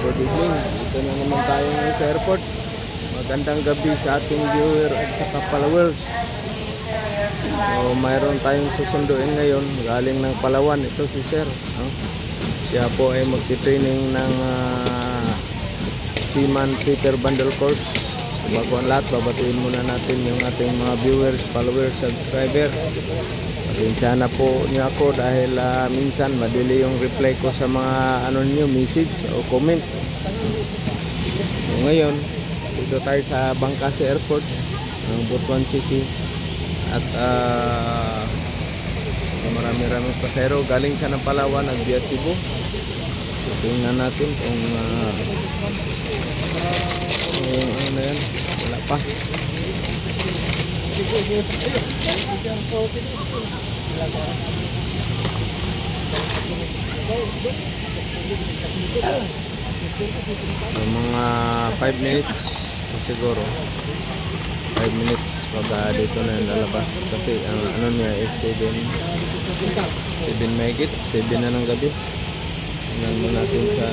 good evening. Dito na naman tayo ngayon sa airport. Magandang gabi sa ating viewer at saka followers. So mayroon tayong susunduin ngayon galing ng Palawan. Ito si Sir, no? Siya po ay magti-training ng Seaman Peter Bundle Course. So, bago ang lahat, babatuin muna natin yung ating mga viewers, followers, subscriber. Pasensya na po niyo ako dahil minsan madili yung reply ko sa mga niyo, message o comment. So, ngayon, dito tayo sa Bangkase Airport ng Butuan City at marami-rami pasahero galing sa Palawan at via Cebu. So, tingnan natin kung ano yan, wala pa. So, mga 5 minutes siguro, 5 minutes pag dito na lalabas kasi ang ano niya is 7 megit, 7 na ng gabi. Tingnan mo natin sa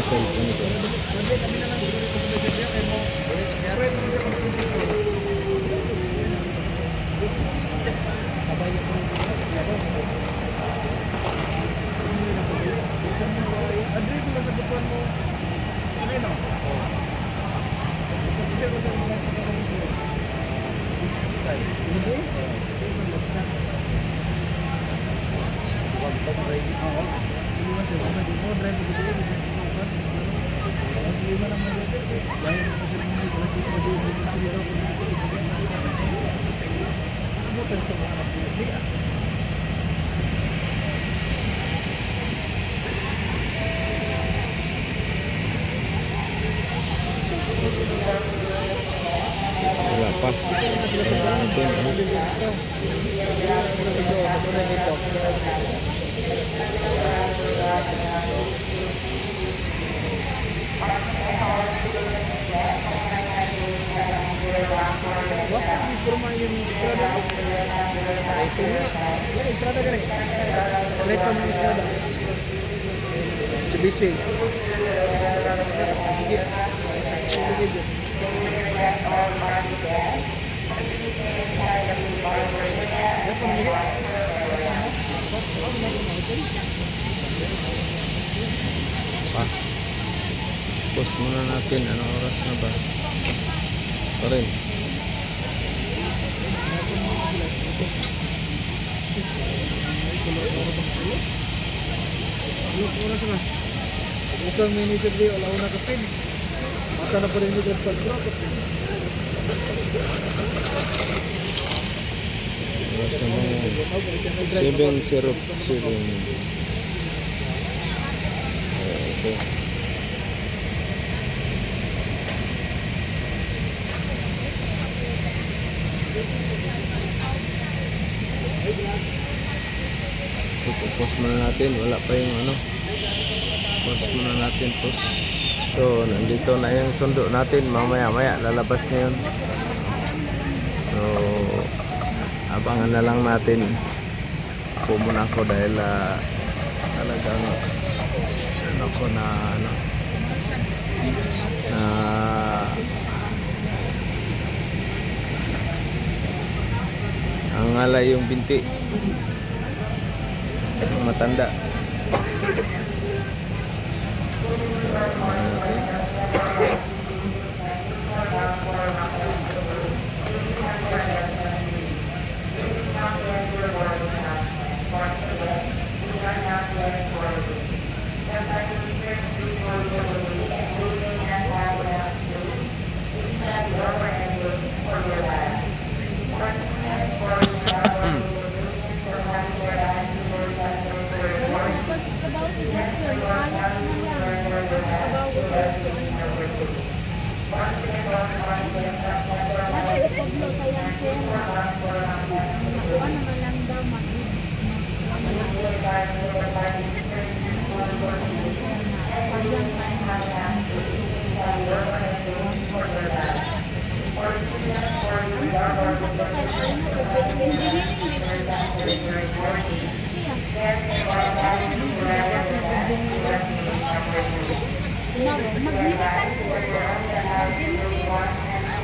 cellphone ito. Wala pa. CBC. Post muna natin anong oras na ba pa rin. Oras na ito ang manager di wala una kapin mata na pa rin dito sa pagkro oras na mga 7:07. Okay. So, post muna natin, wala pa yung post muna natin, post. So nandito na yung sundo natin, mamaya lalabas na yun. So abangan na lang natin. Ako muna ako dahil talagang ang alay yung binti ang matanda. mag-medical course, mag-dentist.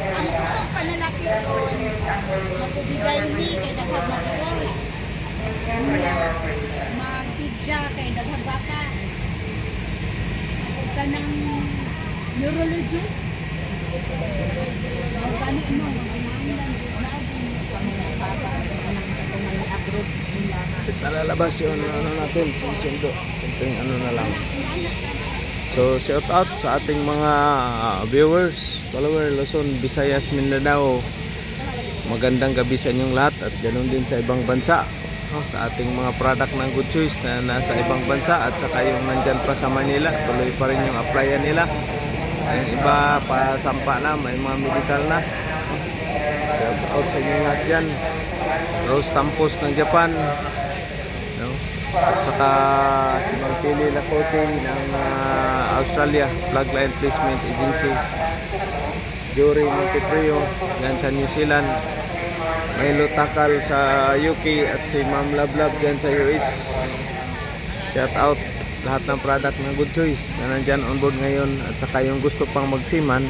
Ang isang panalaki ron, mag-ubigay mi kay daghang mag-course. Unya, mag-pidya kay daghang bata. Huwag ka ng neurologist. Huwag ka ni mo, Nalalabas yung ano natin, susundo. Kunting ano na lang. So, shout out sa ating mga viewers, follower, Luzon, Visayas, Mindanao. Magandang gabi sa inyong lahat at ganoon din sa ibang bansa. No, sa ating mga product ng Good Choice na nasa ibang bansa at saka yung nandyan pa sa Manila, tuloy pa rin yung applyan nila. Yung iba pa sampa na, may mga medical na. Shout out sa inyo lahat dyan. Rose Tampos ng Japan, no? At saka si Magpili Lacote ng Australia, Plug Line Placement Agency, Jory Monteprio dyan sa New Zealand, Milo Takal sa UK at si Ma'am Lablab dyan sa US. Shout out lahat ng product ng Good Choice na nandyan on board ngayon, at saka yung gusto pang magsiman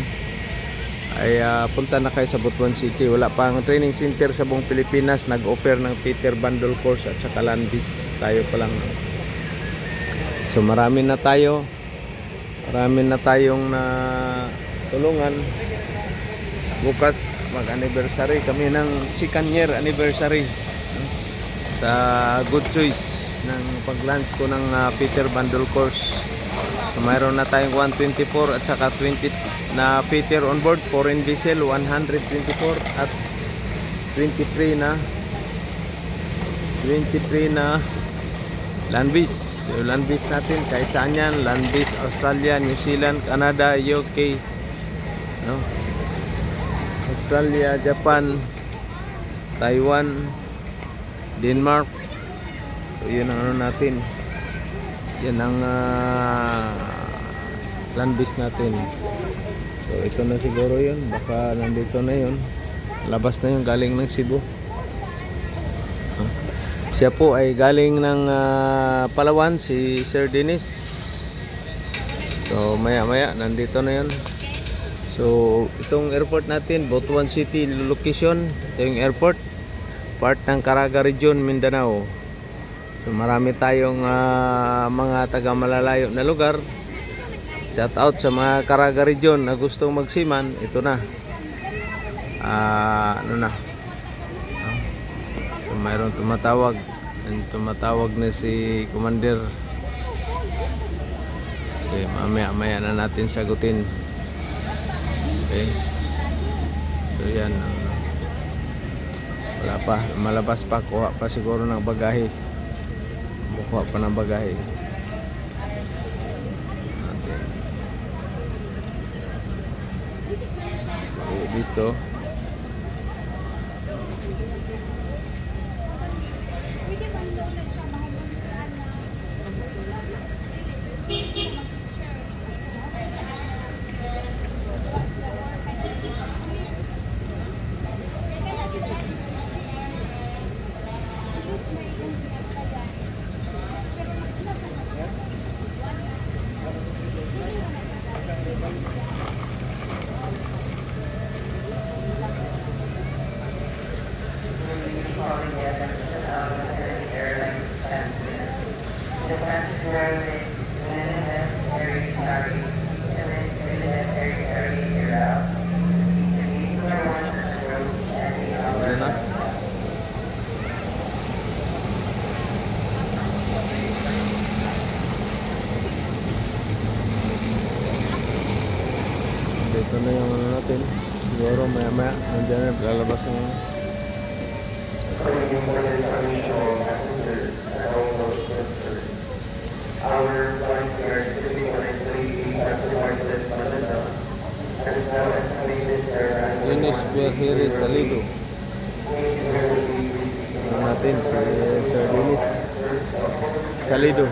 ay punta na kayo sa Butuan City. Wala pang training center sa buong Pilipinas, nag-offer ng Peter Bundle Course at saka Landis, tayo pa lang. So marami na tayong na tulungan. Bukas mag-anniversary kami ng second year anniversary sa Good Choice ng pag-launch ko ng Peter Bundle Course. So mayroon na tayong 124 at saka 20 na Peter on board, foreign diesel 124 at 23 na Landis. So Landis natin kahit saan yan, Landis Australia, New Zealand, Canada, UK, no? Australia, Japan, Taiwan, Denmark. So yun ang ano natin, yan ang Landis natin. So ito na siguro yun, baka nandito na yun, labas na yung galing ng Cebu. Siya po ay galing ng Palawan, si Sir Dennis. So maya maya nandito na yun. So itong airport natin, Butuan City location, ito yung airport, part ng Caraga Region, Mindanao. So marami tayong mga taga malalayo na lugar. Shout out sa mga Caraga Region na gustong magsiman, ito na. Ano na. So mayroon tumatawag. And tumatawag na si Commander. Okay, mamaya na natin sagutin. Okay. So yan. Wala pa, malabas pa, kuha pa siguro ng bagahe. Kuha pa ng bagahe. Dito na yung ano natin. Siguro maya maya nandiyan na lalabas ng Ines Berhiri Salido. Ano natin si Sir Dennis Salido.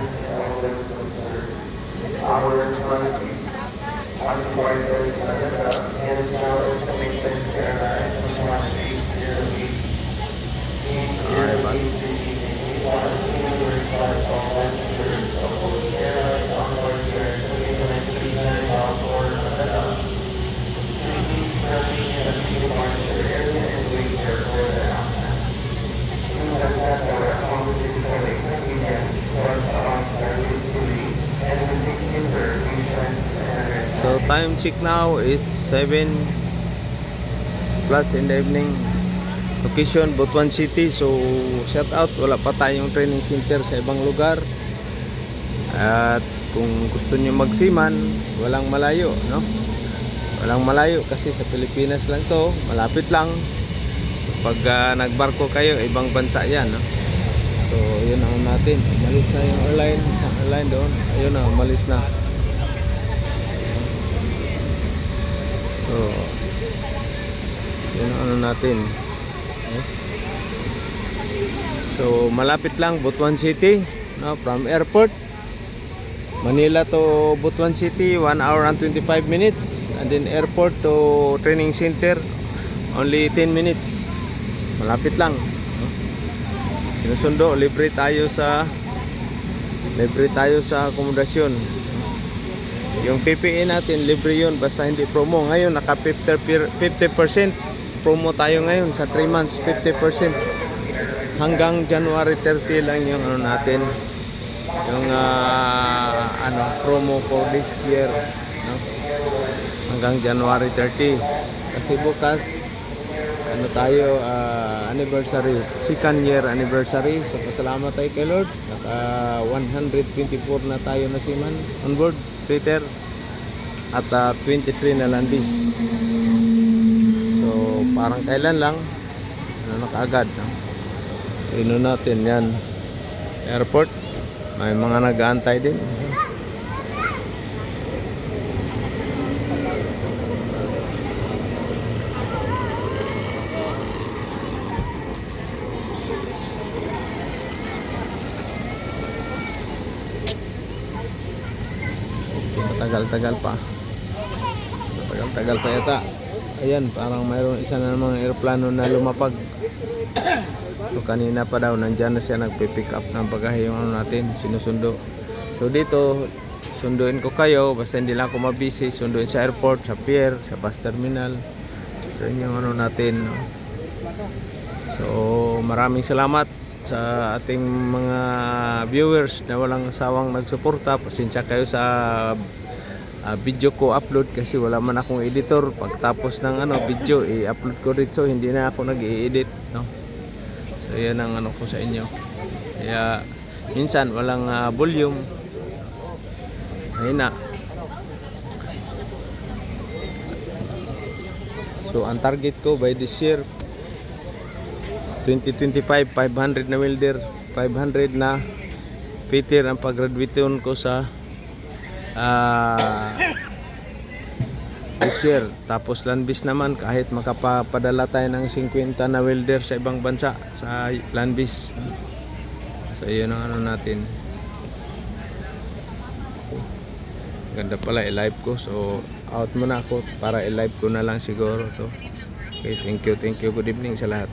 So time check now is 7 plus in the evening. Location Butuan City. So shout out, wala pa tayong training center sa ibang lugar. At kung gusto niyo magsiman, walang malayo, no? Walang malayo kasi sa Pilipinas lang to, malapit lang. Pag nagbarko kayo, ibang bansa yan, no? So yun ang natin, umalis na yung airline, isang airline doon, ayun na, umalis na. So yun ang ano natin. Okay. So malapit lang, Butuan City, no? From airport Manila to Butuan City, 1 hour and 25 minutes. And then airport to training center, only 10 minutes. Malapit lang, no? Sinusundo, libre tayo sa akomodasyon. Yung PPE natin, libre yun, basta hindi promo. Ngayon, naka 50% promo tayo ngayon sa 3 months, 50%. Hanggang January 30 lang yung ano natin, yung promo for this year, no? Hanggang January 30. Kasi bukas tayo anniversary, second year anniversary. So pasalamat tayo kay Lord, naka 124 na tayo na seaman on board freighter at 23 na landis. So parang kailan lang nakaagad, no? So ino natin yan, airport, may mga nag-aantay din. Matagal-tagal pa. Matagal-tagal pa yata. Ayan, parang mayroon isa na namang aeroplano na lumapag. So kanina pa daw nandyan na siya, nagpipick up ng bagahe yung ano natin, sinusundo. So dito, sunduin ko kayo, basta hindi lang ako mabisi, sunduin sa airport, sa pier, sa bus terminal. So yun yung ano natin, no? So maraming salamat sa ating mga viewers na walang sawang nagsuporta. Pasensya kayo sa video ko upload kasi wala man akong editor. Pagtapos ng video, i-upload ko dito, hindi na ako nag-i-edit, no? So yan ang ano ko sa inyo. Kaya minsan walang volume. Ayun na. So ang target ko by this year 2025, 500 na welder, 500 na fitter ang pag-graduation ko sa this year. Tapos landbis naman, kahit makapapadala tayo ng 50 na welder sa ibang bansa sa landbis. So yun ang ano natin. Ganda pala i-live ko. So out muna ako para i-live ko na lang siguro to. Okay, thank you, good evening sa lahat.